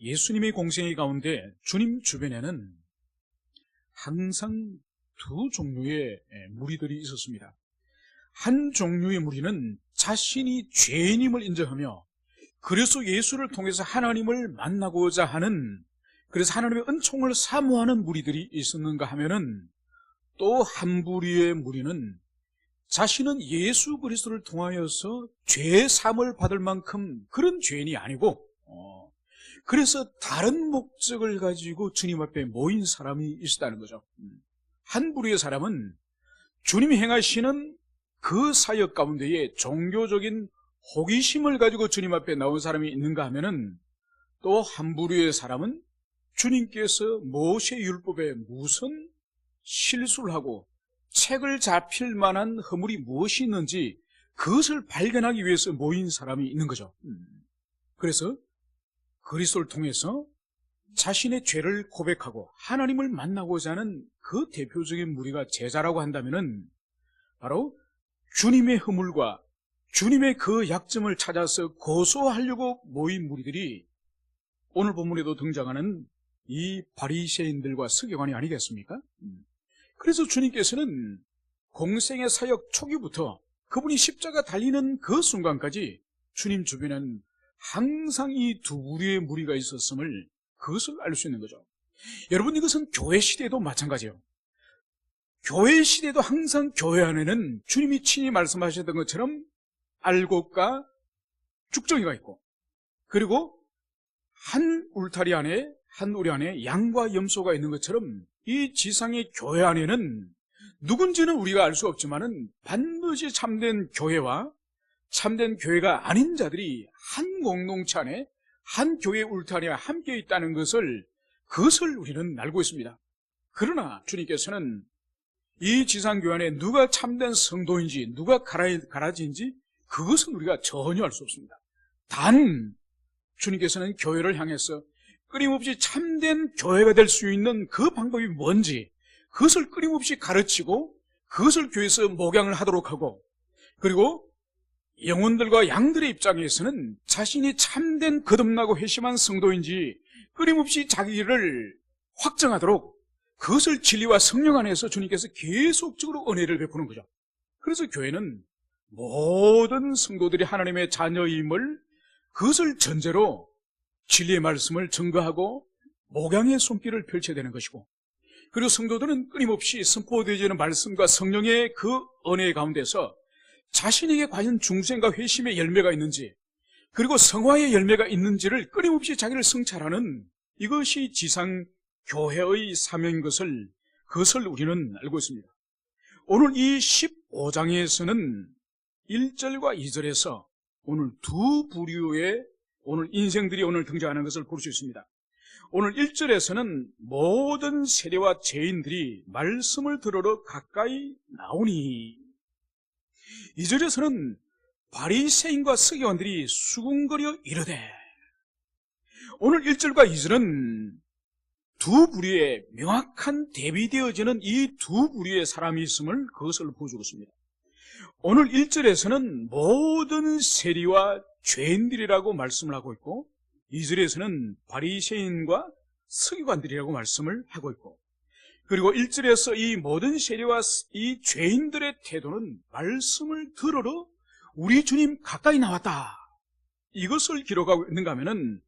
예수님의 공생애 가운데 주님 주변에는 항상 두 종류의 무리들이 있었습니다. 한 종류의 무리는 자신이 죄인임을 인정하며 그래서 예수를 통해서 하나님을 만나고자 하는, 그래서 하나님의 은총을 사모하는 무리들이 있었는가 하면은, 또 한 부류의 무리는 자신은 예수 그리스도를 통하여서 죄 사함을 받을 만큼 그런 죄인이 아니고 그래서 다른 목적을 가지고 주님 앞에 모인 사람이 있었다는 거죠. 한 부류의 사람은 주님이 행하시는 그 사역 가운데에 종교적인 호기심을 가지고 주님 앞에 나온 사람이 있는가 하면은, 또 한 부류의 사람은 주님께서 모세 율법에 무슨 실수를 하고 책을 잡힐 만한 허물이 무엇이 있는지 그것을 발견하기 위해서 모인 사람이 있는 거죠. 그래서 그리스도를 통해서 자신의 죄를 고백하고 하나님을 만나고자 하는 그 대표적인 무리가 제자라고 한다면은, 바로 주님의 허물과 주님의 그 약점을 찾아서 고소하려고 모인 무리들이 오늘 본문에도 등장하는 이 바리새인들과 서기관이 아니겠습니까? 그래서 주님께서는 공생의 사역 초기부터 그분이 십자가 달리는 그 순간까지 주님 주변에는 항상 이 두 부류의 무리가 있었음을, 그것을 알 수 있는 거죠. 여러분, 이것은 교회 시대도 마찬가지예요. 교회 시대도 항상 교회 안에는 주님이 친히 말씀하셨던 것처럼 알곡과 죽정이가 있고, 그리고 한 울타리 안에, 한 우리 안에 양과 염소가 있는 것처럼 이 지상의 교회 안에는 누군지는 우리가 알 수 없지만은 반드시 참된 교회와 참된 교회가 아닌 자들이 한 공동체 안에, 한 교회 울타리에 함께 있다는 것을, 그것을 우리는 알고 있습니다. 그러나 주님께서는 이 지상교회 안에 누가 참된 성도인지, 누가 가라지인지 그것은 우리가 전혀 알 수 없습니다. 단 주님께서는 교회를 향해서 끊임없이 참된 교회가 될 수 있는 그 방법이 뭔지, 그것을 끊임없이 가르치고 그것을 교회에서 목양을 하도록 하고, 그리고 영혼들과 양들의 입장에서는 자신이 참된 거듭나고 회심한 성도인지 끊임없이 자기를 확정하도록 그것을 진리와 성령 안에서 주님께서 계속적으로 은혜를 베푸는 거죠. 그래서 교회는 모든 성도들이 하나님의 자녀임을, 그것을 전제로 진리의 말씀을 증거하고 목양의 손길을 펼쳐야 되는 것이고, 그리고 성도들은 끊임없이 선포되어지는 말씀과 성령의 그 은혜 가운데서 자신에게 과연 중생과 회심의 열매가 있는지, 그리고 성화의 열매가 있는지를 끊임없이 자기를 성찰하는, 이것이 지상 교회의 사명인 것을, 그것을 우리는 알고 있습니다. 오늘 이 15장에서는 1절과 2절에서 오늘 두 부류의 오늘 인생들이 오늘 등장하는 것을 볼 수 있습니다. 오늘 1절에서는 모든 세리와 죄인들이 말씀을 들으러 가까이 나오니, 2절에서는 바리새인과 서기관들이 수군거려 이르되, 오늘 1절과 2절은 두 부류의 명확한 대비되어지는 이 두 부류의 사람이 있음을, 그것을 보여주고 있습니다. 오늘 1절에서는 모든 세리와 죄인들이라고 말씀을 하고 있고, 2절에서는 바리새인과 서기관들이라고 말씀을 하고 있고, 그리고 1절에서 이 모든 세리와 이 죄인들의 태도는 말씀을 들으러 우리 주님 가까이 나왔다, 이것을 기록하고 있는가 하면은,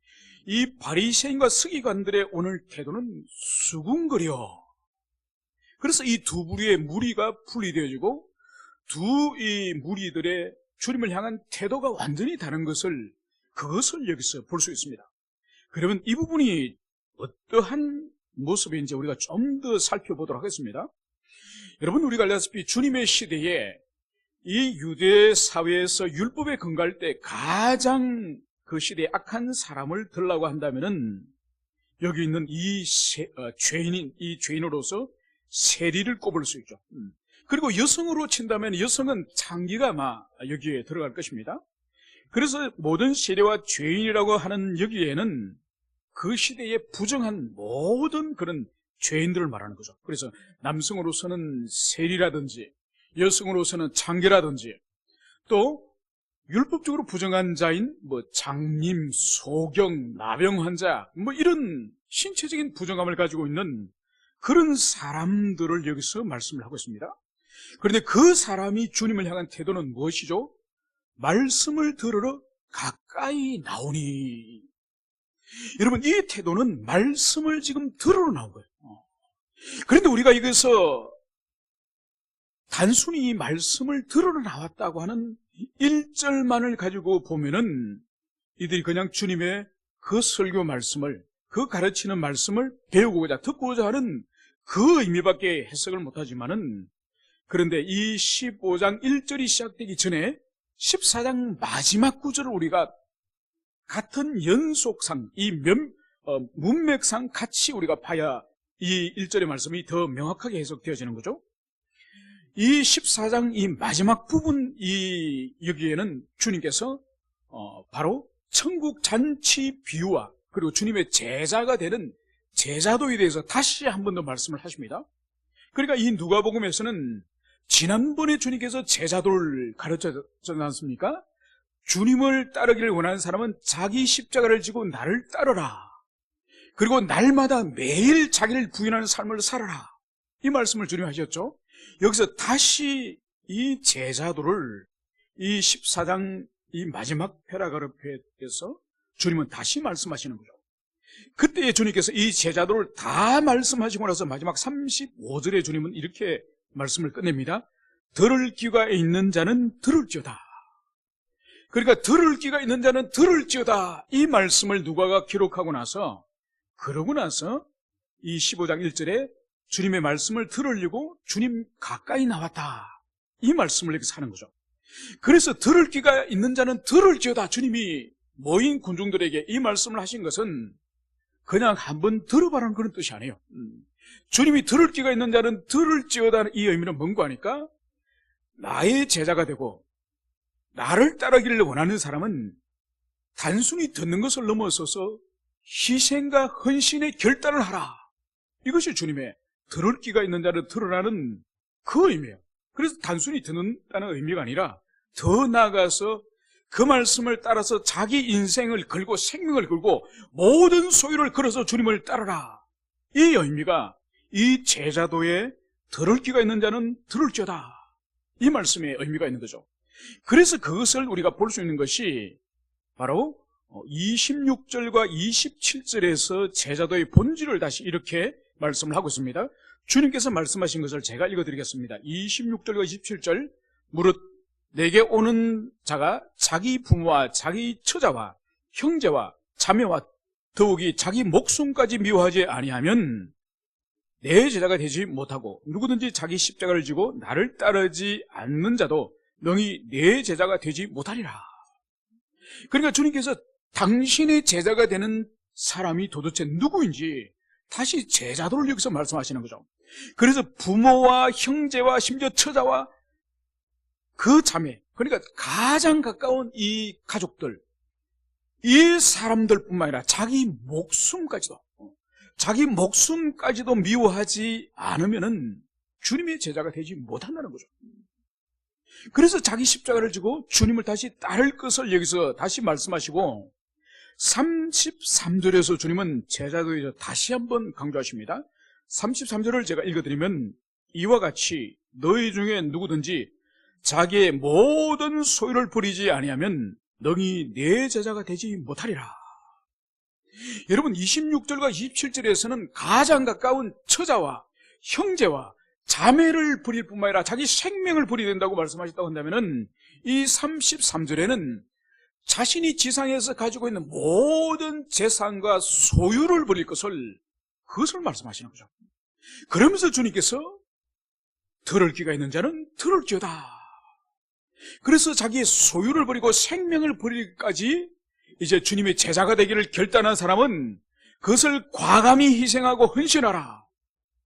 이 바리새인과 서기관들의 오늘 태도는 수군거려. 그래서 이 두 부류의 무리가 분리되어지고 두 이 무리들의 주님을 향한 태도가 완전히 다른 것을, 그것을 여기서 볼 수 있습니다. 그러면 이 부분이 어떠한 모습인지 우리가 좀 더 살펴보도록 하겠습니다. 여러분, 우리가 알다시피 주님의 시대에 이 유대 사회에서 율법에 근거할 때 가장 그 시대에 악한 사람을 들라고 한다면은, 여기 있는 이 죄인으로서 세리를 꼽을 수 있죠. 그리고 여성으로 친다면 여성은 창기가 아마 여기에 들어갈 것입니다. 그래서 모든 세리와 죄인이라고 하는 여기에는 그 시대에 부정한 모든 그런 죄인들을 말하는 거죠. 그래서 남성으로서는 세리라든지, 여성으로서는 창기라든지, 또 율법적으로 부정한 자인 장님, 소경, 나병 환자 이런 신체적인 부정함을 가지고 있는 그런 사람들을 여기서 말씀을 하고 있습니다. 그런데 그 사람이 주님을 향한 태도는 무엇이죠? 말씀을 들으러 가까이 나오니. 여러분, 이 태도는 말씀을 지금 들으러 나온 거예요. 그런데 우리가 여기서 단순히 이 말씀을 들으러 나왔다고 하는 1절만을 가지고 보면은 이들이 그냥 주님의 그 설교 말씀을, 그 가르치는 말씀을 배우고자, 듣고자 하는 그 의미밖에 해석을 못하지만은, 그런데 이 15장 1절이 시작되기 전에 14장 마지막 구절을 우리가 같은 연속상, 이 문맥상 같이 우리가 봐야 이 1절의 말씀이 더 명확하게 해석되어지는 거죠. 이 14장 이 마지막 부분, 여기에는 주님께서 바로 천국 잔치 비유와 그리고 주님의 제자가 되는 제자도에 대해서 다시 한 번 더 말씀을 하십니다. 그러니까 이 누가복음에서는 지난번에 주님께서 제자도를 가르쳐줬지 않습니까? 주님을 따르기를 원하는 사람은 자기 십자가를 지고 나를 따르라. 그리고 날마다 매일 자기를 부인하는 삶을 살아라. 이 말씀을 주님 하셨죠. 여기서 다시 이 제자도를 이 14장 이 마지막 패러그래프에서 주님은 다시 말씀하시는 거죠. 그때 주님께서 이 제자도를 다 말씀하시고 나서 마지막 35절에 주님은 이렇게 말씀을 끝냅니다. 들을 귀가 있는 자는 들을지어다. 그러니까 들을 귀가 있는 자는 들을지어다. 이 말씀을 누가가 기록하고 나서, 그러고 나서 이 15장 1절에 주님의 말씀을 들으려고 주님 가까이 나왔다. 이 말씀을 이렇게 하는 거죠. 그래서 들을 귀가 있는 자는 들을지어다. 주님이 모인 군중들에게 이 말씀을 하신 것은 그냥 한번 들어봐라는 그런 뜻이 아니에요. 주님이 들을 귀가 있는 자는 들을지어다. 이 의미는 뭔가 하니까, 나의 제자가 되고 나를 따르기를 원하는 사람은 단순히 듣는 것을 넘어서서 희생과 헌신의 결단을 하라. 이것이 주님의 들을 귀가 있는 자를 들으라는 그 의미예요. 그래서 단순히 듣는다는 의미가 아니라 더 나아가서 그 말씀을 따라서 자기 인생을 걸고 생명을 걸고 모든 소유를 걸어서 주님을 따르라. 이 의미가 이 제자도에 들을 귀가 있는 자는 들을지어다. 이 말씀에 의미가 있는 거죠. 그래서 그것을 우리가 볼 수 있는 것이 바로 26절과 27절에서 제자도의 본질을 다시 이렇게 말씀을 하고 있습니다. 주님께서 말씀하신 것을 제가 읽어드리겠습니다. 26절과 27절, 무릇 내게 오는 자가 자기 부모와 자기 처자와 형제와 자매와 더욱이 자기 목숨까지 미워하지 아니하면 내 제자가 되지 못하고, 누구든지 자기 십자가를 지고 나를 따르지 않는 자도 너희 내 제자가 되지 못하리라. 그러니까 주님께서 당신의 제자가 되는 사람이 도대체 누구인지 다시 제자도를 여기서 말씀하시는 거죠. 그래서 부모와 형제와 심지어 처자와 그 자매, 그러니까 가장 가까운 이 가족들, 이 사람들뿐만 아니라 자기 목숨까지도 미워하지 않으면은 주님의 제자가 되지 못한다는 거죠. 그래서 자기 십자가를 지고 주님을 다시 따를 것을 여기서 다시 말씀하시고, 33절에서 주님은 제자도에서 다시 한번 강조하십니다. 33절을 제가 읽어드리면 이와 같이 너희 중에 누구든지 자기의 모든 소유를 버리지 아니하면 너희 내 제자가 되지 못하리라. 여러분, 26절과 27절에서는 가장 가까운 처자와 형제와 자매를 버릴 뿐만 아니라 자기 생명을 버려야 된다고 말씀하셨다고 한다면은, 이 33절에는 자신이 지상에서 가지고 있는 모든 재산과 소유를 버릴 그것을 말씀하시는 거죠. 그러면서 주님께서 들을 귀가 있는 자는 들을지어다. 그래서 자기의 소유를 버리고 생명을 버리기까지 이제 주님의 제자가 되기를 결단한 사람은 그것을 과감히 희생하고 헌신하라.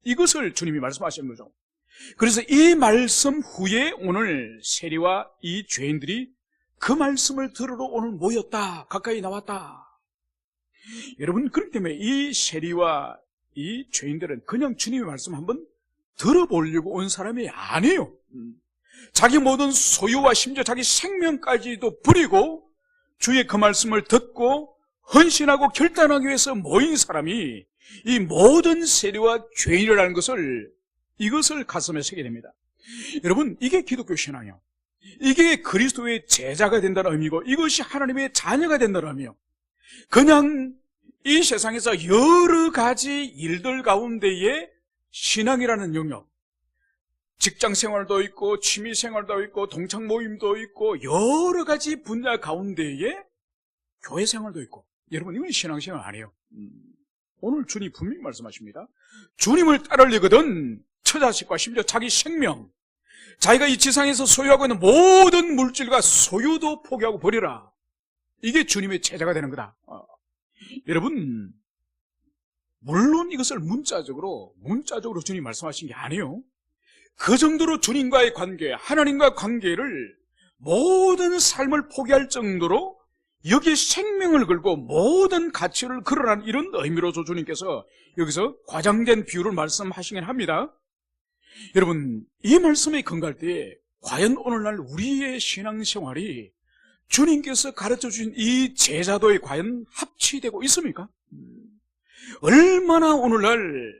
이것을 주님이 말씀하시는 거죠. 그래서 이 말씀 후에 오늘 세리와 이 죄인들이 그 말씀을 들으러 오늘 모였다. 가까이 나왔다. 여러분, 그렇기 때문에 이 세리와 이 죄인들은 그냥 주님의 말씀 한번 들어보려고 온 사람이 아니에요. 자기 모든 소유와 심지어 자기 생명까지도 버리고 주의 그 말씀을 듣고 헌신하고 결단하기 위해서 모인 사람이 이 모든 세리와 죄인이라는 것을, 이것을 가슴에 새게 됩니다. 여러분, 이게 기독교 신앙이요, 이게 그리스도의 제자가 된다는 의미고, 이것이 하나님의 자녀가 된다는 의미요. 그냥 이 세상에서 여러 가지 일들 가운데에 신앙이라는 영역, 직장 생활도 있고 취미 생활도 있고 동창 모임도 있고 여러 가지 분야 가운데에 교회 생활도 있고, 여러분, 이건 신앙생활 아니에요. 오늘 주님 분명히 말씀하십니다. 주님을 따르려거든 처자식과 심지어 자기 생명, 자기가 이 지상에서 소유하고 있는 모든 물질과 소유도 포기하고 버리라. 이게 주님의 제자가 되는 거다. 여러분, 물론 이것을 문자적으로 주님 말씀하신 게 아니에요. 그 정도로 주님과의 관계, 하나님과 관계를, 모든 삶을 포기할 정도로 여기에 생명을 걸고 모든 가치를 걸어라는 이런 의미로서 주님께서 여기서 과장된 비유를 말씀하시긴 합니다. 여러분, 이 말씀에 근거할 때에 과연 오늘날 우리의 신앙생활이 주님께서 가르쳐 주신 이 제자도에 과연 합치되고 있습니까? 얼마나 오늘날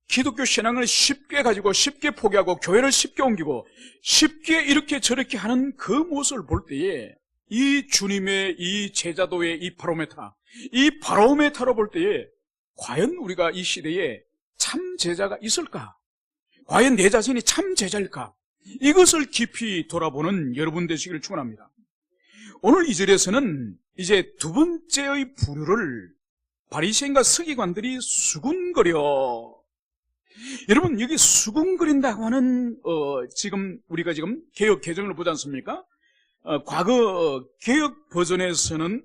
기독교 신앙을 쉽게 가지고 쉽게 포기하고 교회를 쉽게 옮기고 쉽게 이렇게 저렇게 하는 그 모습을 볼 때에 이 주님의 이 제자도의 이 바로메타로 볼 때에 과연 우리가 이 시대에 참 제자가 있을까? 과연 내 자신이 참 제자일까? 이것을 깊이 돌아보는 여러분 되시기를 축원합니다. 오늘 이 절에서는 이제 두 번째의 부류를 바리새인과 서기관들이 수군거려. 여러분, 여기 수군거린다고 하는 우리가 지금 개역 개정을 보지 않습니까? 과거 개역 버전에서는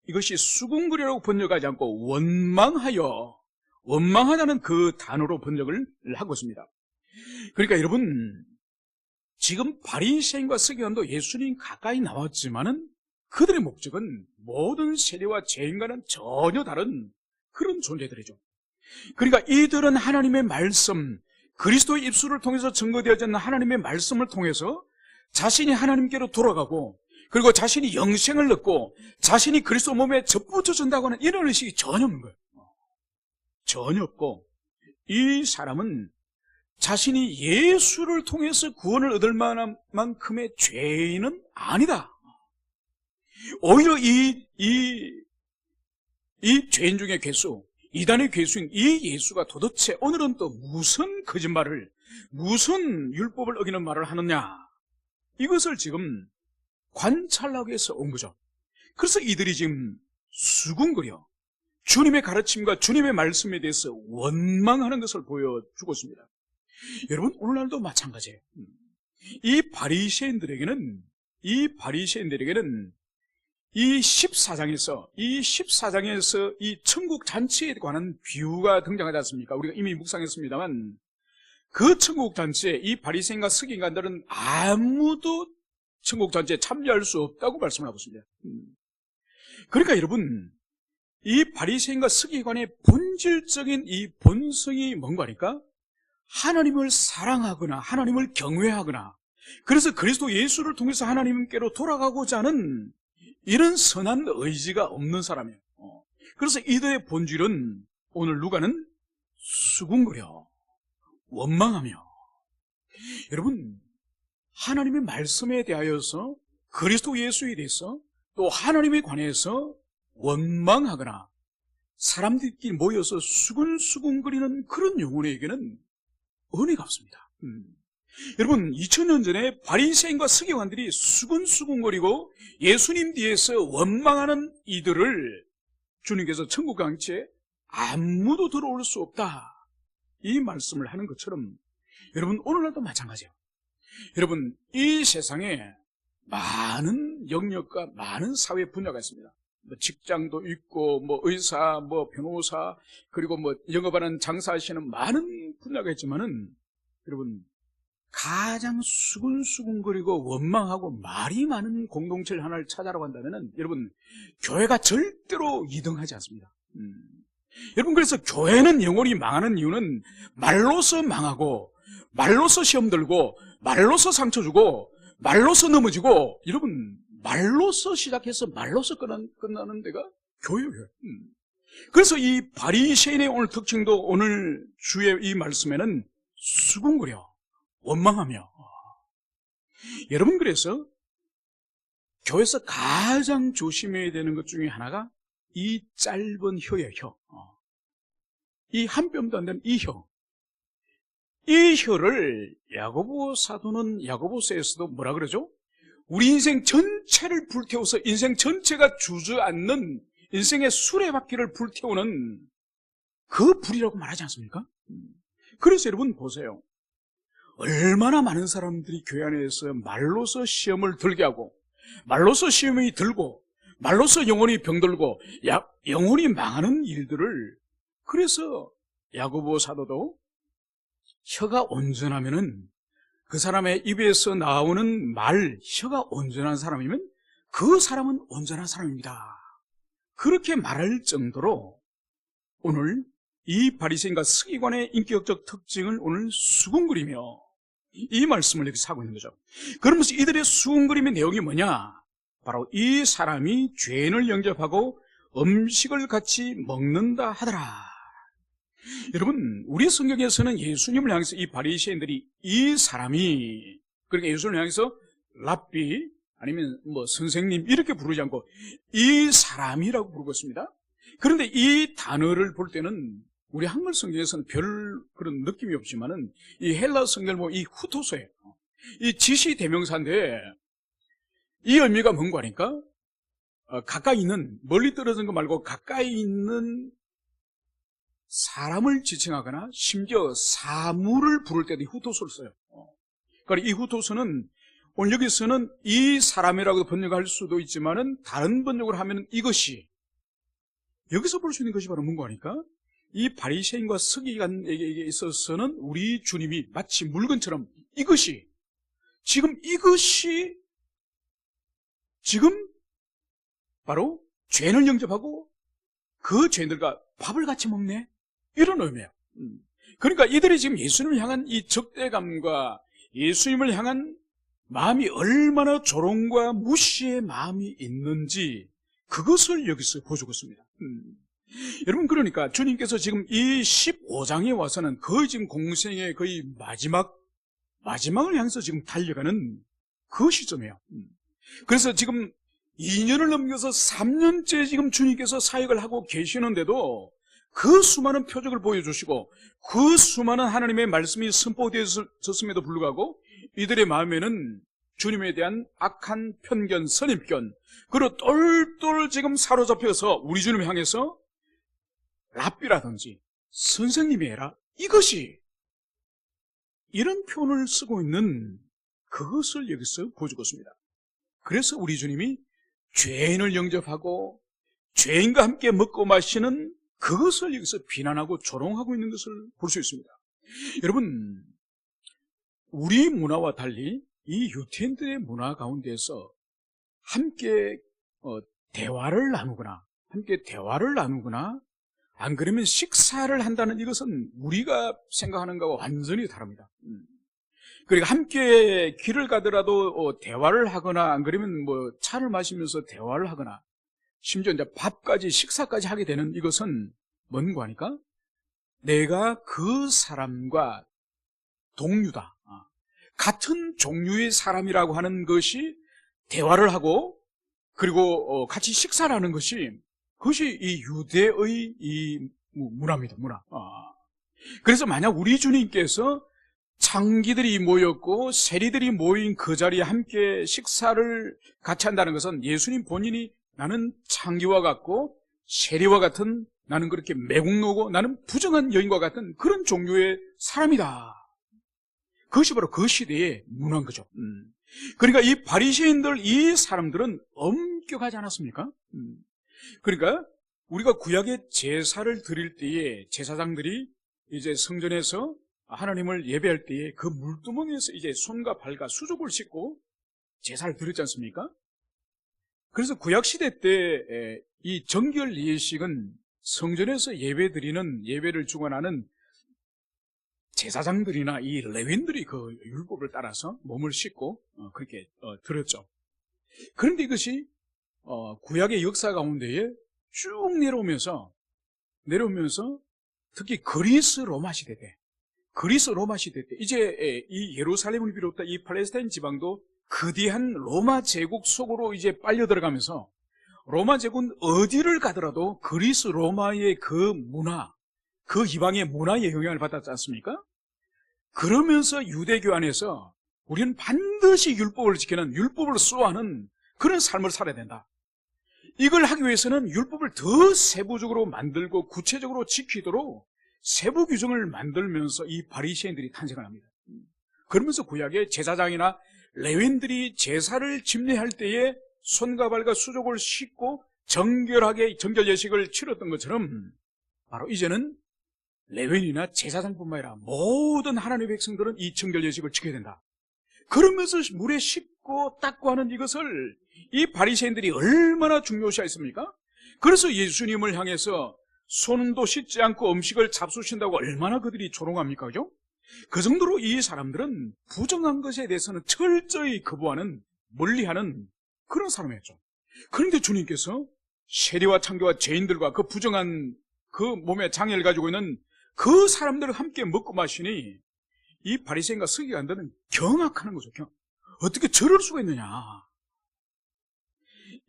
이것이 수군거리라고 번역하지 않고 원망하다는 그 단어로 번역을 하고 있습니다. 그러니까 여러분, 지금 바리새인과 서기관도 예수님 가까이 나왔지만은 그들의 목적은 모든 세리와 죄인과는 전혀 다른 그런 존재들이죠. 그러니까 이들은 하나님의 말씀, 그리스도의 입술을 통해서 증거되어져 있는 하나님의 말씀을 통해서 자신이 하나님께로 돌아가고, 그리고 자신이 영생을 얻고 자신이 그리스도 몸에 접붙여진다고 하는 이런 의식이 전혀 없는 거예요. 전혀 없고, 이 사람은 자신이 예수를 통해서 구원을 얻을 만큼의 죄인은 아니다. 오히려 이 죄인 중의 괴수, 이단의 괴수인 이 예수가 도대체 오늘은 또 무슨 거짓말을, 무슨 율법을 어기는 말을 하느냐, 이것을 지금 관찰하기 위해서 온 거죠. 그래서 이들이 지금 수군거려 주님의 가르침과 주님의 말씀에 대해서 원망하는 것을 보여주고 있습니다. 여러분, 오늘날도 마찬가지예요. 이 바리새인들에게는 이 14장에서 이 천국 잔치에 관한 비유가 등장하지 않습니까? 우리가 이미 묵상했습니다만, 그 천국 잔치에 이 바리새인과 서기관들은 아무도 천국 잔치에 참여할 수 없다고 말씀을 하고 있습니다. 그러니까 여러분, 이 바리새인과 서기관의 본질적인 이 본성이 뭔가 하니까, 하나님을 사랑하거나 하나님을 경외하거나, 그래서 그리스도 예수를 통해서 하나님께로 돌아가고자 하는 이런 선한 의지가 없는 사람이에요. 그래서 이들의 본질은 오늘 누가는 수군거려 원망하며, 여러분, 하나님의 말씀에 대하여서, 그리스도 예수에 대해서, 또 하나님에 관해서 원망하거나 사람들끼리 모여서 수군수군거리는 그런 영혼에게는 은혜가 없습니다. 여러분, 2000년 전에 바리새인과 서기관들이 수군수군거리고 예수님 뒤에서 원망하는 이들을 주님께서 천국 잔치에 아무도 들어올 수 없다, 이 말씀을 하는 것처럼, 여러분, 오늘날도 마찬가지예요. 여러분, 이 세상에 많은 영역과 많은 사회 분야가 있습니다. 직장도 있고, 의사, 변호사, 그리고 영업하는 장사하시는 많은 분야가 있지만은, 여러분, 가장 수군수군거리고 원망하고 말이 많은 공동체를 하나를 찾아라고 한다면은, 여러분, 교회가 절대로 2등하지 않습니다. 여러분, 그래서 교회는 영원히 망하는 이유는 말로서 망하고, 말로서 시험 들고, 말로서 상처 주고, 말로서 넘어지고, 여러분, 말로서 시작해서 말로서 끝나는 데가 교회예요. 그래서 이 바리새인의 오늘 특징도 오늘 주의 이 말씀에는 수군거려, 원망하며. 여러분, 그래서 교회에서 가장 조심해야 되는 것 중에 하나가 이 짧은 혀예요, 혀. 이 한 뼘도 안 되는 이 혀. 이 혀를 야고보 사도는 야고보서에서도 뭐라 그러죠? 우리 인생 전체를 불태워서 인생 전체가 주저앉는 인생의 수레바퀴를 불태우는 그 불이라고 말하지 않습니까? 그래서 여러분 보세요. 얼마나 많은 사람들이 교회 안에서 말로서 시험을 들게 하고, 말로서 시험이 들고, 말로서 영혼이 병들고, 영혼이 망하는 일들을. 그래서 야고보 사도도 혀가 온전하면은 그 사람의 입에서 나오는 혀가 온전한 사람이면 그 사람은 온전한 사람입니다. 그렇게 말할 정도로 오늘 이 바리새인과 서기관의 인격적 특징을 오늘 수군거리며 이 말씀을 이렇게 하고 있는 거죠. 그러면서 이들의 수군거림의 내용이 뭐냐? 바로 이 사람이 죄인을 영접하고 음식을 같이 먹는다 하더라. 여러분, 우리 성경에서는 예수님을 향해서 이 바리새인들이 이 사람이, 그러니까 예수님을 향해서 랍비 아니면 뭐 선생님 이렇게 부르지 않고 이 사람이라고 부르고 있습니다. 그런데 이 단어를 볼 때는 우리 한글 성경에서는 별 그런 느낌이 없지만은 이 헬라 성경을 보면 이 후토소예요. 이 지시 대명사인데 이 의미가 뭔가 하니까 가까이 있는, 멀리 떨어진 거 말고 가까이 있는 사람을 지칭하거나 심지어 사물을 부를 때도 이 후토소를 써요. 그러니까 이 후토소는 오늘 여기서는 이 사람이라고 번역할 수도 있지만은 다른 번역을 하면 이것이, 여기서 볼 수 있는 것이 바로 뭔가 하니까 이 바리새인과 서기관에게 있어서는 우리 주님이 마치 물건처럼 이것이 지금 바로 죄인을 영접하고 그 죄인들과 밥을 같이 먹네, 이런 의미예요. 그러니까 이들이 지금 예수님을 향한 이 적대감과 예수님을 향한 마음이 얼마나 조롱과 무시의 마음이 있는지 그것을 여기서 보여주고 있습니다. 여러분, 그러니까 주님께서 지금 이 15장에 와서는 거의 지금 공생의 거의 마지막을 향해서 지금 달려가는 그 시점이에요. 그래서 지금 2년을 넘겨서 3년째 지금 주님께서 사역을 하고 계시는데도 그 수많은 표적을 보여주시고 그 수많은 하나님의 말씀이 선포되었음에도 불구하고 이들의 마음에는 주님에 대한 악한 편견, 선입견, 그리고 똘똘 지금 사로잡혀서 우리 주님을 향해서 랍비라든지 선생님이라 이것이, 이런 표현을 쓰고 있는 그것을 여기서 보여주고 있습니다. 그래서 우리 주님이 죄인을 영접하고 죄인과 함께 먹고 마시는 그것을 여기서 비난하고 조롱하고 있는 것을 볼 수 있습니다. 여러분, 우리 문화와 달리 이 유태인들의 문화 가운데서 함께 대화를 나누거나 안 그러면 식사를 한다는 이것은 우리가 생각하는 것과 완전히 다릅니다. 그러니까 함께 길을 가더라도 대화를 하거나 안 그러면 뭐 차를 마시면서 대화를 하거나 심지어 이제 밥까지 식사까지 하게 되는 이것은 뭔가 하니까 내가 그 사람과 동류다, 같은 종류의 사람이라고 하는 것이 대화를 하고 그리고 같이 식사를 하는 것이, 그것이 이 유대의 이 문화입니다. 문화. 그래서 만약 우리 주님께서 창기들이 모였고 세리들이 모인 그 자리에 함께 식사를 같이 한다는 것은 예수님 본인이 나는 창기와 같고 세리와 같은, 나는 그렇게 매국노고 나는 부정한 여인과 같은 그런 종류의 사람이다. 그것이 바로 그 시대의 문화인 거죠. 그러니까 이 바리새인들, 이 사람들은 엄격하지 않았습니까? 그러니까 우리가 구약의 제사를 드릴 때에 제사장들이 이제 성전에서 하나님을 예배할 때에 그 물두멍에서 이제 손과 발과 수족을 씻고 제사를 드렸지 않습니까? 그래서 구약시대 때 이 정결 예식은 성전에서 예배를 주관하는 제사장들이나 이 레위인들이 그 율법을 따라서 몸을 씻고 그렇게 들었죠. 그런데 이것이 구약의 역사 가운데에 쭉 내려오면서 특히 그리스 로마 시대 때 이제 이 예루살렘을 비롯한 이 팔레스타인 지방도 거대한 로마 제국 속으로 이제 빨려 들어가면서 로마 제국은 어디를 가더라도 그리스 로마의 그 문화, 그 이방의 문화의 영향을 받았지 않습니까? 그러면서 유대교 안에서 우리는 반드시 율법을 지키는, 율법을 수호하는 그런 삶을 살아야 된다. 이걸 하기 위해서는 율법을 더 세부적으로 만들고 구체적으로 지키도록 세부 규정을 만들면서 이 바리새인들이 탄생을 합니다. 그러면서 구약의 제사장이나 레위인들이 제사를 집례할 때에 손과 발과 수족을 씻고 정결하게 정결 예식을 치렀던 것처럼 바로 이제는 레위인이나 제사장뿐만 아니라 모든 하나님의 백성들은 이 정결 예식을 지켜야 된다. 그러면서 물에 씻고 닦고 하는 이것을 이 바리새인들이 얼마나 중요시했습니까? 그래서 예수님을 향해서 손도 씻지 않고 음식을 잡수신다고 얼마나 그들이 조롱합니까? 그죠? 그 정도로 이 사람들은 부정한 것에 대해서는 철저히 거부하는, 멀리하는 그런 사람이었죠. 그런데 주님께서 세리와 창교와 죄인들과 그 부정한 그 몸에 장애를 가지고 있는 그 사람들을 함께 먹고 마시니 이 바리새인과 서기관들은 경악하는 거죠. 어떻게 저럴 수가 있느냐.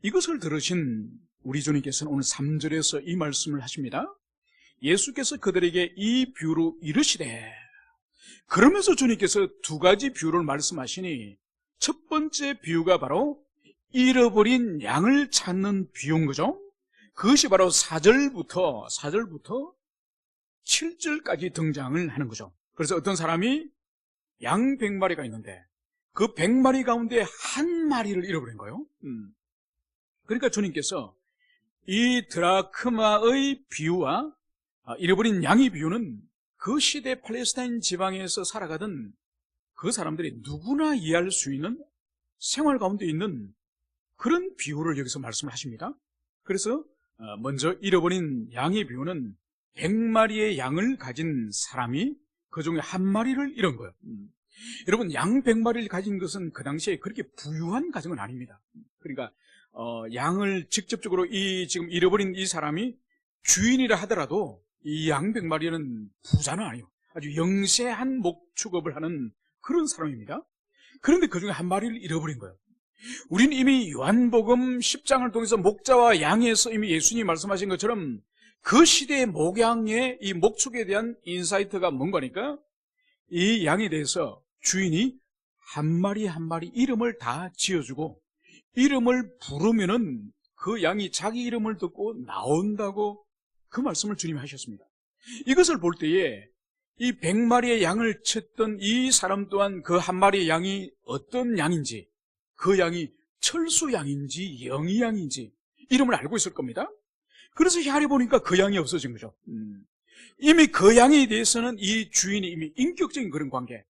이것을 들으신 우리 주님께서는 오늘 3절에서 이 말씀을 하십니다. 예수께서 그들에게 이 비유로 이르시되, 그러면서 주님께서 두 가지 비유를 말씀하시니 첫 번째 비유가 바로 잃어버린 양을 찾는 비유인 거죠. 그것이 바로 4절부터 7절까지 등장을 하는 거죠. 그래서 어떤 사람이 양 100마리가 있는데 그 100마리 가운데 한 마리를 잃어버린 거예요. 그러니까 주님께서 이 드라크마의 비유와 잃어버린 양의 비유는 그 시대 팔레스타인 지방에서 살아가던 그 사람들이 누구나 이해할 수 있는 생활 가운데 있는 그런 비유를 여기서 말씀을 하십니다. 그래서 먼저 잃어버린 양의 비유는 100마리의 양을 가진 사람이 그 중에 한 마리를 잃은 거예요. 여러분, 양 100마리를 가진 것은 그 당시에 그렇게 부유한 가정은 아닙니다. 그러니까 양을 직접적으로 지금 잃어버린 이 사람이 주인이라 하더라도 이 양 100마리는 부자는 아니에요. 아주 영세한 목축업을 하는 그런 사람입니다. 그런데 그 중에 한 마리를 잃어버린 거예요. 우리는 이미 요한복음 10장을 통해서 목자와 양에서 이미 예수님이 말씀하신 것처럼 그 시대의 목양의 이 목축에 대한 인사이트가 뭔가니까 이 양에 대해서 주인이 한 마리 한 마리 이름을 다 지어주고 이름을 부르면은 그 양이 자기 이름을 듣고 나온다고 그 말씀을 주님이 하셨습니다. 이것을 볼 때에 이 100마리의 양을 쳤던 이 사람 또한 그 한 마리의 양이 어떤 양인지, 그 양이 철수 양인지 영이 양인지 이름을 알고 있을 겁니다. 그래서 헤아려 보니까 그 양이 없어진 거죠. 이미 그 양에 대해서는 이 주인이 이미 인격적인 그런 관계,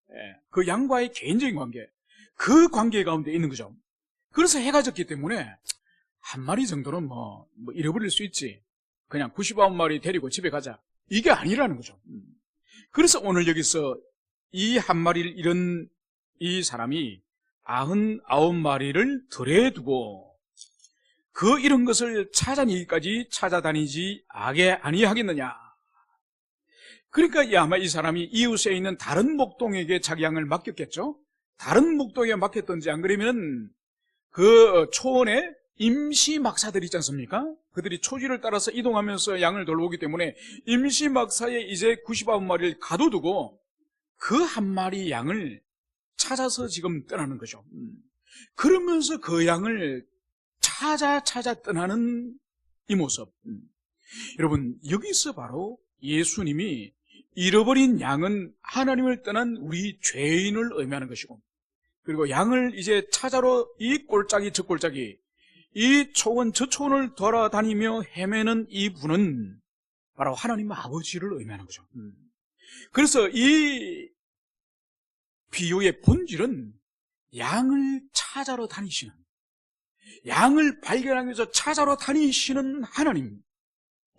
그 양과의 개인적인 관계, 그 관계 가운데 있는 거죠. 그래서 해가 졌기 때문에 한 마리 정도는 뭐 잃어버릴 수 있지, 그냥 99마리 데리고 집에 가자, 이게 아니라는 거죠. 그래서 오늘 여기서 이 한 마리를 잃은 이 사람이 99마리를 들에 두고 그 잃은 것을 찾아내기까지 찾아다니지 아니하겠느냐. 그러니까 아마 이 사람이 이웃에 있는 다른 목동에게 자기 양을 맡겼겠죠. 다른 목동에게 맡겼던지, 안 그러면 그 초원에 임시 막사들 있지 않습니까? 그들이 초지를 따라서 이동하면서 양을 돌보기 때문에 임시 막사에 이제 99마리를 가둬두고 그 한 마리 양을 찾아서 지금 떠나는 거죠. 그러면서 그 양을 찾아 떠나는 이 모습. 여러분, 여기서 바로 예수님이 잃어버린 양은 하나님을 떠난 우리 죄인을 의미하는 것이고, 그리고 양을 이제 찾아러 이 꼴짝이 저 꼴짝이 이 초원 저 초원을 돌아다니며 헤매는 이 분은 바로 하나님 아버지를 의미하는 거죠. 그래서 이 비유의 본질은 양을 찾아러 다니시는, 양을 발견하기 위해서 찾아러 다니시는 하나님,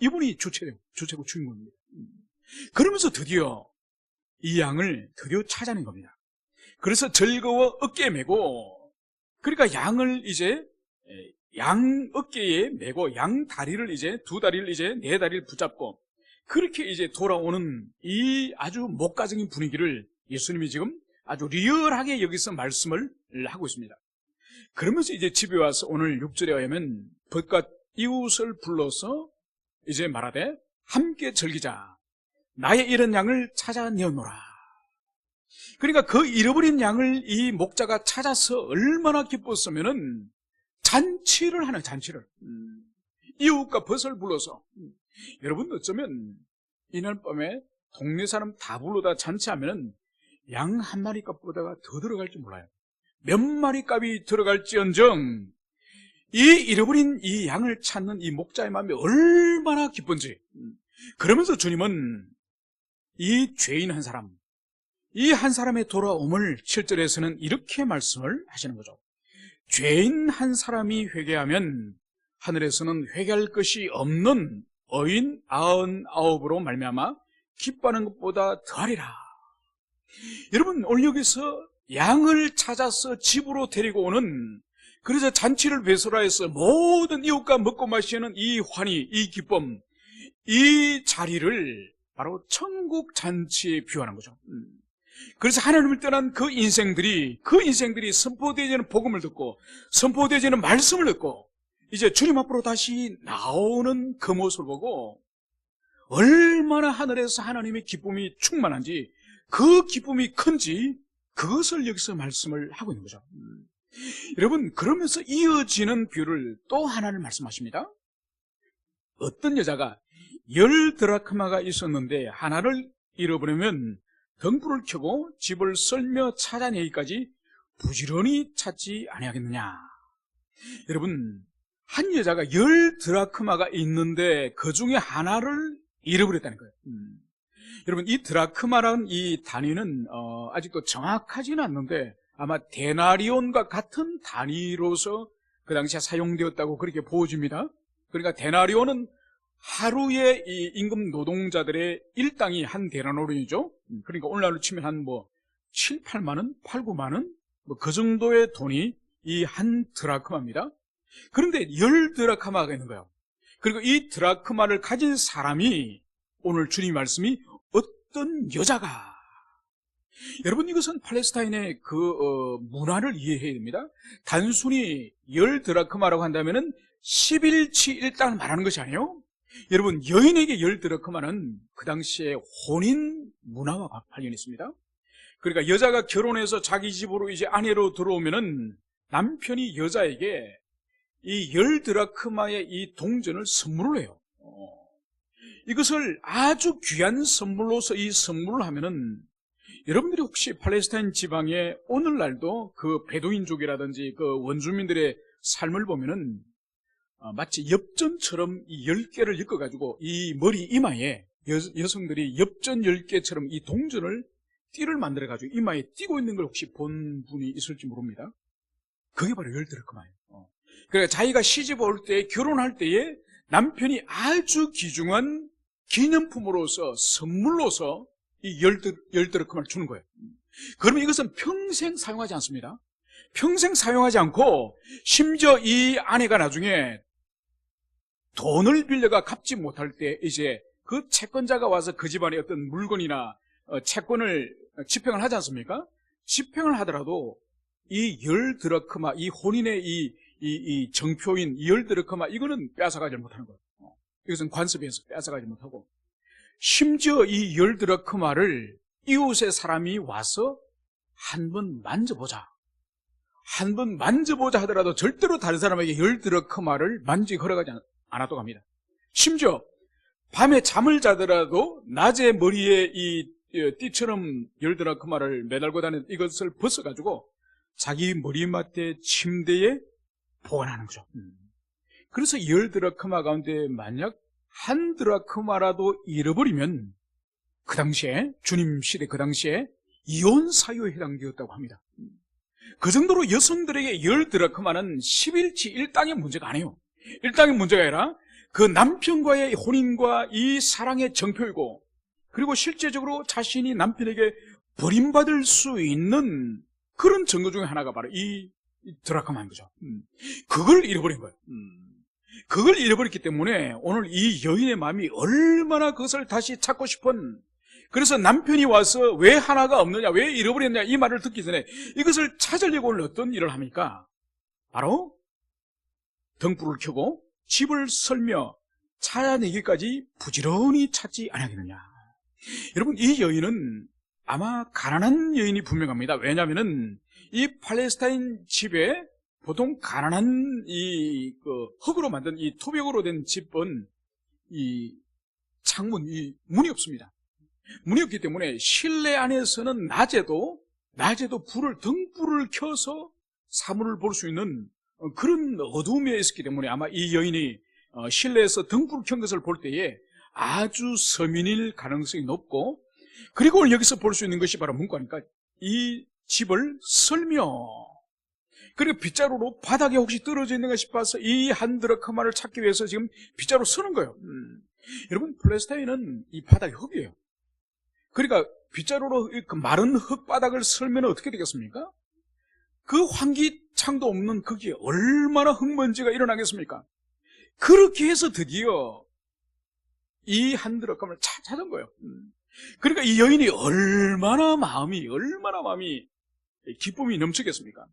이분이 주체고 주인공입니다. 그러면서 드디어 이 양을 드디어 찾아낸 겁니다. 그래서 즐거워 어깨에 메고, 그러니까 양을 이제 양 어깨에 메고 양 다리를 이제 두 다리를 이제 네 다리를 붙잡고 그렇게 이제 돌아오는 이 아주 목가적인 분위기를 예수님이 지금 아주 리얼하게 여기서 말씀을 하고 있습니다. 그러면서 이제 집에 와서 오늘 6절에 의하면 벗과 이웃을 불러서 이제 말하되 함께 즐기자. 나의 잃은 양을 찾아내어노라. 그러니까 그 잃어버린 양을 이 목자가 찾아서 얼마나 기뻤으면은 잔치를 하는 잔치를. 이웃과 벗을 불러서. 여러분 어쩌면 이날 밤에 동네 사람 다 불러다 잔치하면은 양 한 마리 값보다가 더 들어갈지 몰라요. 몇 마리 값이 들어갈지언정 이 잃어버린 이 양을 찾는 이 목자의 마음이 얼마나 기쁜지. 그러면서 주님은 이 죄인 한 사람, 이 한 사람의 돌아옴을 7절에서는 이렇게 말씀을 하시는 거죠. 죄인 한 사람이 회개하면 하늘에서는 회개할 것이 없는 어인 99으로 말미암아 기뻐하는 것보다 더하리라. 여러분 오늘 여기서 양을 찾아서 집으로 데리고 오는, 그래서 잔치를 배설하여서 모든 이웃과 먹고 마시는 이 환희, 이 기쁨, 이 자리를 바로 천국 잔치에 비유하는 거죠. 그래서 하나님을 떠난 그 인생들이 선포되어지는 복음을 듣고 선포되어지는 말씀을 듣고 이제 주님 앞으로 다시 나오는 그 모습을 보고 얼마나 하늘에서 하나님의 기쁨이 충만한지, 그 기쁨이 큰지, 그것을 여기서 말씀을 하고 있는 거죠. 여러분, 그러면서 이어지는 비유를 또 하나를 말씀하십니다. 어떤 여자가 10드라크마가 있었는데 하나를 잃어버리면 등불을 켜고 집을 썰며 찾아내기까지 부지런히 찾지 아니하겠느냐. 여러분, 한 여자가 10드라크마가 있는데 그 중에 하나를 잃어버렸다는 거예요. 여러분, 이 드라크마라는 이 단위는 아직도 정확하지는 않는데 아마 데나리온과 같은 단위로서 그 당시에 사용되었다고 그렇게 보여집니다. 그러니까 데나리온은 하루에 이 임금 노동자들의 일당이 한 데나리온이죠. 그러니까 오늘날로 치면 한 7, 8만 원, 8, 9만 원 그 정도의 돈이 이 한 드라크마입니다. 그런데 10드라크마가 있는 거예요. 그리고 이 드라크마를 가진 사람이 오늘 주님 말씀이 어떤 여자가, 여러분 이것은 팔레스타인의 그 문화를 이해해야 됩니다. 단순히 10드라크마라고 한다면은 11치 1당을 말하는 것이 아니에요. 여러분, 여인에게 10드라크마는 그 당시에 혼인 문화와 관련있습니다. 그러니까 여자가 결혼해서 자기 집으로 이제 아내로 들어오면은 남편이 여자에게 이 10드라크마의 이 동전을 선물을 해요. 이것을 아주 귀한 선물로서 이 선물을 하면은, 여러분들이 혹시 팔레스타인 지방에 오늘날도 그 베두인족이라든지 그 원주민들의 삶을 보면은 마치 엽전처럼 이 10개를 엮어가지고 이 머리 이마에 여성들이 엽전 10개처럼 이 동전을 띠를 만들어가지고 이마에 띄고 있는 걸 혹시 본 분이 있을지 모릅니다. 그게 바로 10드라크마예요. 그러니까 자기가 시집 올 때, 결혼할 때에 남편이 아주 귀중한 기념품으로서, 선물로서 이 10드라크마를 주는 거예요. 그러면 이것은 평생 사용하지 않습니다. 평생 사용하지 않고 심지어 이 아내가 나중에 돈을 빌려가 갚지 못할 때 이제 그 채권자가 와서 그 집안의 어떤 물건이나 채권을 집행을 하지 않습니까? 집행을 하더라도 이 10드라크마, 이 혼인의 이 정표인 이 10드라크마, 이거는 빼앗아가지 못하는 거예요. 이것은 관습에서 빼앗아가지 못하고, 심지어 이 10드라크마를 이웃의 사람이 와서 한번 만져보자 하더라도 절대로 다른 사람에게 10드라크마를 만지게 허락하지 않았다고 합니다. 심지어 밤에 잠을 자더라도 낮에 머리에 이 띠처럼 10드라크마를 매달고 다니는 이것을 벗어가지고 자기 머리맡에 침대에 보관하는 거죠. 그래서 10드라크마 가운데 만약 한 드라크마라도 잃어버리면 그 당시에, 주님 시대 그 당시에 이혼 사유에 해당되었다고 합니다. 그 정도로 여성들에게 10드라크마는 11치 1당의 문제가 아니에요. 1당의 문제가 아니라 그 남편과의 혼인과 이 사랑의 정표이고, 그리고 실제적으로 자신이 남편에게 버림받을 수 있는 그런 증거 중에 하나가 바로 이 드라크마인 거죠. 그걸 잃어버린 거예요. 그걸 잃어버렸기 때문에 오늘 이 여인의 마음이 얼마나 그것을 다시 찾고 싶은, 그래서 남편이 와서 왜 하나가 없느냐, 왜 잃어버렸냐 이 말을 듣기 전에 이것을 찾으려고 오늘 어떤 일을 합니까? 바로 등불을 켜고 집을 설며 찾아내기까지 부지런히 찾지 않았겠느냐. 여러분, 이 여인은 아마 가난한 여인이 분명합니다. 왜냐하면 이 팔레스타인 집에 보통 가난한 흙으로 만든 이 토벽으로 된 집은 이 창문, 이 문이 없습니다. 문이 없기 때문에 실내 안에서는 낮에도 등불을 켜서 사물을 볼 수 있는 그런 어두움에 있었기 때문에 아마 이 여인이 실내에서 등불을 켠 것을 볼 때에 아주 서민일 가능성이 높고, 그리고 오늘 여기서 볼 수 있는 것이 바로 문과니까 이 집을 설며, 그리고 빗자루로 바닥에 혹시 떨어져 있는가 싶어서 이 한 드라크마를 찾기 위해서 지금 빗자루 쓰는 거예요. 여러분, 팔레스타인은 이 바닥이 흙이에요. 그러니까 빗자루로 그 마른 흙바닥을 설면 어떻게 되겠습니까? 그 환기창도 없는 거기에 얼마나 흙먼지가 일어나겠습니까? 그렇게 해서 드디어 이 한 드라크마를 찾은 거예요. 그러니까 이 여인이 얼마나 마음이 기쁨이 넘치겠습니까?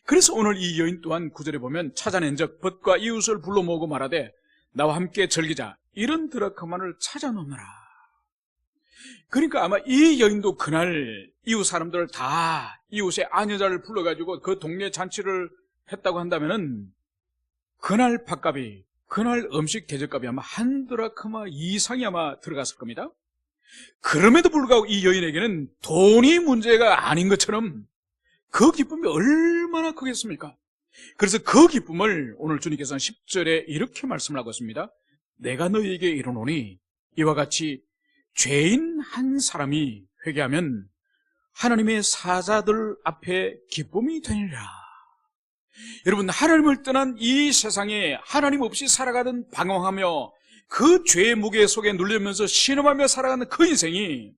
그래서 오늘 이 여인 또한 9절에 보면 찾아낸 적 벗과 이웃을 불러 모으고 말하되 나와 함께 즐기자, 이런 드라크마를 찾아놓느라. 그러니까 아마 이 여인도 그날 이웃 사람들을 다, 이웃의 아녀자를 불러가지고 그 동네 잔치를 했다고 한다면은 그날 밥값이, 그날 음식 대접값이 아마 한 드라크마 이상이 아마 들어갔을 겁니다. 그럼에도 불구하고 이 여인에게는 돈이 문제가 아닌 것처럼 그 기쁨이 얼마나 크겠습니까? 그래서 그 기쁨을 오늘 주님께서는 10절에 이렇게 말씀을 하고 있습니다. 내가 너희에게 이르노니 이와 같이 죄인 한 사람이 회개하면 하나님의 사자들 앞에 기쁨이 되리라. 여러분, 하나님을 떠난 이 세상에 하나님 없이 살아가던 방황하며 그 죄의 무게 속에 눌리면서 신음하며 살아가는 그 인생이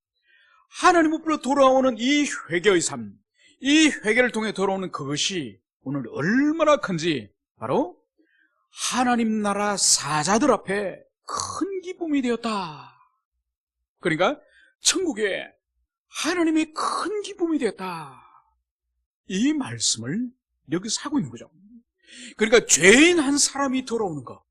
하나님 앞으로 돌아오는 이 회개의 삶, 이 회개를 통해 돌아오는 그것이 오늘 얼마나 큰지 바로 하나님 나라 사자들 앞에 큰 기쁨이 되었다. 그러니까 천국에 하나님의 큰 기쁨이 되었다. 이 말씀을 여기서 하고 있는 거죠. 그러니까 죄인 한 사람이 돌아오는 것,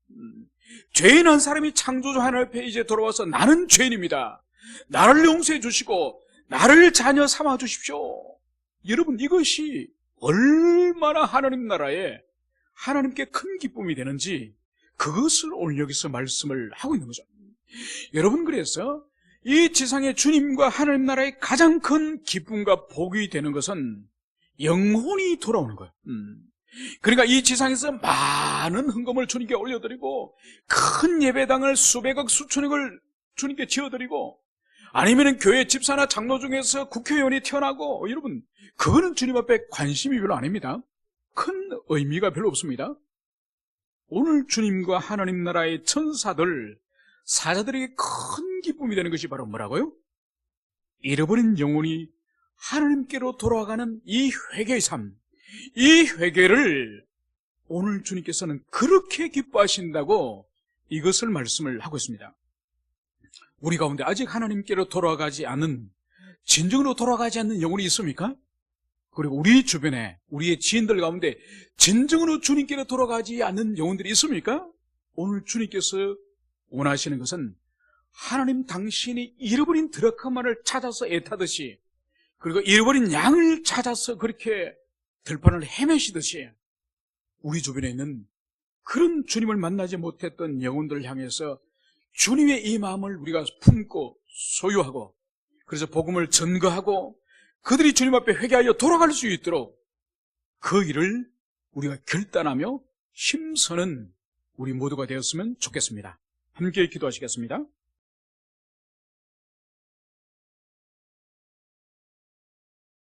죄인 한 사람이 창조주 하나님 앞에 이제 돌아와서 나는 죄인입니다, 나를 용서해 주시고 나를 자녀 삼아 주십시오. 여러분, 이것이 얼마나 하나님 나라에 하나님께 큰 기쁨이 되는지 그것을 오늘 여기서 말씀을 하고 있는 거죠. 여러분, 그래서 이 지상의 주님과 하나님 나라의 가장 큰 기쁨과 복이 되는 것은 영혼이 돌아오는 거예요. 그러니까 이 지상에서 많은 헌금을 주님께 올려드리고 큰 예배당을 수백억 수천억을 주님께 지어드리고 아니면 교회 집사나 장로 중에서 국회의원이 태어나고, 여러분, 그거는 주님 앞에 관심이 별로 아닙니다. 큰 의미가 별로 없습니다. 오늘 주님과 하나님 나라의 천사들, 사자들에게 큰 기쁨이 되는 것이 바로 뭐라고요? 잃어버린 영혼이 하나님께로 돌아가는 이 회개의 삶, 이 회개를 오늘 주님께서는 그렇게 기뻐하신다고 이것을 말씀을 하고 있습니다. 우리 가운데 아직 하나님께로 돌아가지 않는, 진정으로 돌아가지 않는 영혼이 있습니까? 그리고 우리 주변에, 우리의 지인들 가운데 진정으로 주님께로 돌아가지 않는 영혼들이 있습니까? 오늘 주님께서 원하시는 것은 하나님 당신이 잃어버린 드라크마를 찾아서 애타듯이, 그리고 잃어버린 양을 찾아서 그렇게 들판을 헤매시듯이 우리 주변에 있는 그런 주님을 만나지 못했던 영혼들을 향해서 주님의 이 마음을 우리가 품고 소유하고, 그래서 복음을 전거하고 그들이 주님 앞에 회개하여 돌아갈 수 있도록 그 일을 우리가 결단하며 힘쓰는 우리 모두가 되었으면 좋겠습니다. 함께 기도하시겠습니다.